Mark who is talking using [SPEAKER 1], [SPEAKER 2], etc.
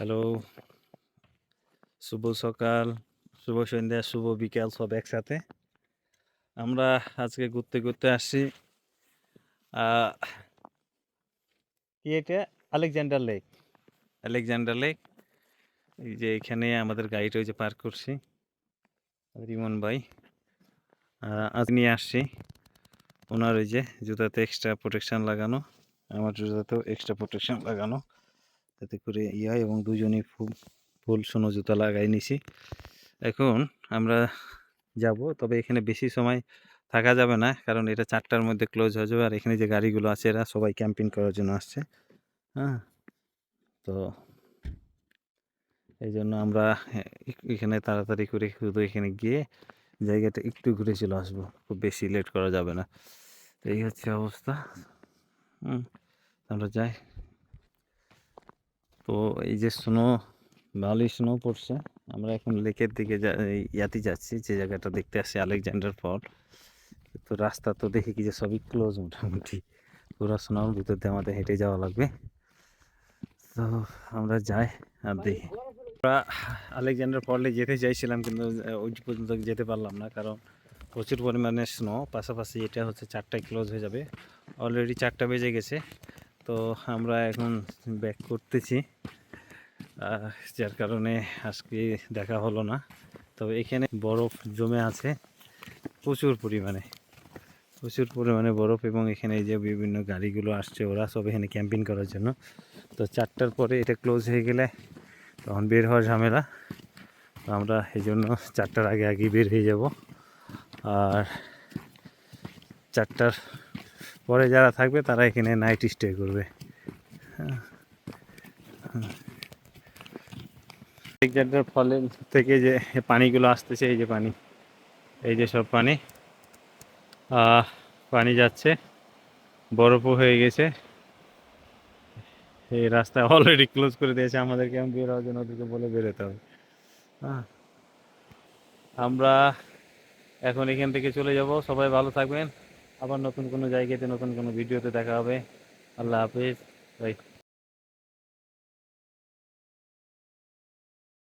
[SPEAKER 1] Hello, শুভ সকাল, শুভ সন্ধ্যা, শুভ বিকাল সব একসাথে। আমরা আজকে ঘুরতে আসছি। আহ, কি এটা? Alexander lake. Alexander lake. এই যে এখানে আমাদের গাড়িটা ওই যে পার্ক করছি। রিমন ভাই আজ নিয়ে আসছি। ওনার ওই যে জুতাতে এক্সট্রা প্রোটেকশন লাগানো, আমার জুতাতেও এক্সট্রা প্রোটেকশন লাগানো, যাতে করে হয় এবং দুজনেই ফুল সোনো জুতা লাগাই নিছি। এখন আমরা যাব, তবে এখানে বেশি সময় থাকা যাবে না, কারণ এটা 4টার মধ্যে ক্লোজ হয়ে যাবে। আর এখানে যে গাড়িগুলো আছে এরা সবাই ক্যাম্পিং করার জন্য আসছে। হ্যাঁ, তো এই জন্য আমরা এখানে তাড়াতাড়ি করে শুধু এখানে গিয়ে জায়গাটা একটু ঘুরে চলে আসবো, খুব বেশি লেট করা যাবে না। তো এই হচ্ছে অবস্থা। আমরা যাই। তো এই যে ভালোই স্নো পড়ছে। আমরা এখন লেকের দিকে ইয়াতে যাচ্ছি, যে জায়গাটা দেখতে আসছি আলেকজান্ডার ফল। তো রাস্তা তো দেখি কি যে সবই ক্লোজ মোটামুটি, পুরো স্নোর ভিতর দিয়ে আমাদের হেঁটে যাওয়া লাগবে। তো আমরা যাই আর দেখি। আমরা আলেকজান্ডার ফলে যেতে চাইছিলাম, কিন্তু ওই পর্যন্ত যেতে পারলাম না, কারণ প্রচুর পরিমাণে স্নো। পাশাপাশি এটা হচ্ছে 4টায় ক্লোজ হয়ে যাবে, অলরেডি 4টা বেজে গেছে। তো আমরা এখন ব্যাক করতেছি, যার কারণে আজকে দেখা হলো না। তবে এখানে বরফ জমে আছে প্রচুর পরিমাণে বরফ, এবং এখানে যে বিভিন্ন গাড়িগুলো আসছে ওরা সব এখানে ক্যাম্পিং করার জন্য। তো 4টার পরে এটা ক্লোজ হয়ে গেলে তখন বের হওয়ার ঝামেলা। তো আমরা এই জন্য 4টার আগে বের হয়ে যাব। আর 4টার পরে যারা থাকবে তারা এখানে নাইট স্টে করবে। আলেকজান্ডার ফলের থেকে যে পানিগুলো আসতেছে, এই যে পানি, এই যে সব পানি যাচ্ছে, বরফও হয়ে গেছে। এই রাস্তা অলরেডি ক্লোজ করে দিয়েছে আমাদেরকে, আমি বের হওয়ার জন্য ওদেরকে বলে বেরোতে হবে। হ্যাঁ, আমরা এখন এখান থেকে চলে যাব। সবাই ভালো থাকবেন, আবার নতুন কোনো জায়গাতে নতুন কোনো ভিডিওতে দেখা হবে। আল্লাহ হাফিজ ভাই।